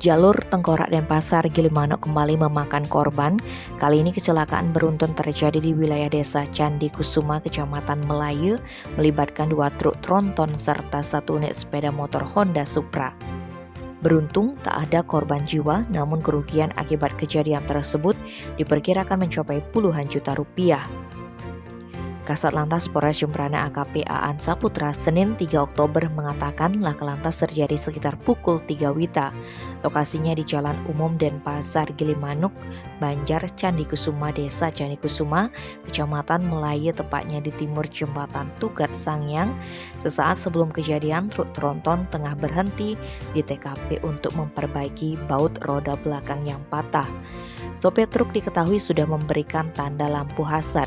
Jalur Tengkorak Denpasar Gilimanuk kembali memakan korban. Kali ini kecelakaan beruntun terjadi di wilayah desa Candi Kusuma, Kecamatan Melayu, melibatkan 2 truk tronton serta 1 unit sepeda motor Honda Supra. Beruntung tak ada korban jiwa, namun kerugian akibat kejadian tersebut diperkirakan mencapai puluhan juta rupiah. Kasat Lantas Polres Jembrana AKP Aan Saputra Senin 3 Oktober mengatakan laka lantas terjadi sekitar pukul 3 WITA. Lokasinya di Jalan Umum Denpasar Gilimanuk, Banjar Candi Kusuma, Desa Candi Kusuma, Kecamatan Melayu, tepatnya di timur Jembatan Tugat Sangyang. Sesaat sebelum kejadian, truk tronton tengah berhenti di TKP untuk memperbaiki baut roda belakang yang patah. Sopir truk diketahui sudah memberikan tanda lampu hasad.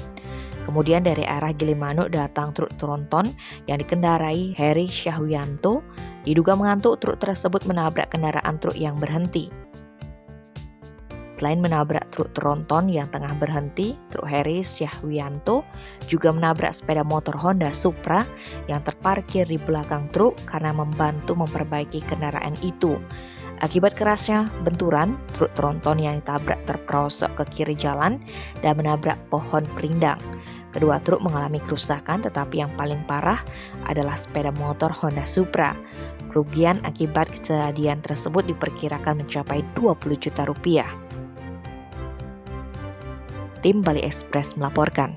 Kemudian dari arah Gilimanuk datang truk tronton yang dikendarai Heri Syahwianto. Diduga mengantuk, truk tersebut menabrak kendaraan truk yang berhenti. Selain menabrak truk tronton yang tengah berhenti, truk Heri Syahwianto juga menabrak sepeda motor Honda Supra yang terparkir di belakang truk karena membantu memperbaiki kendaraan itu. Akibat kerasnya benturan, truk tronton yang ditabrak terperosok ke kiri jalan dan menabrak pohon perindang. Kedua truk mengalami kerusakan, tetapi yang paling parah adalah sepeda motor Honda Supra. Kerugian akibat kejadian tersebut diperkirakan mencapai 20 juta rupiah. Tim Bali Express melaporkan.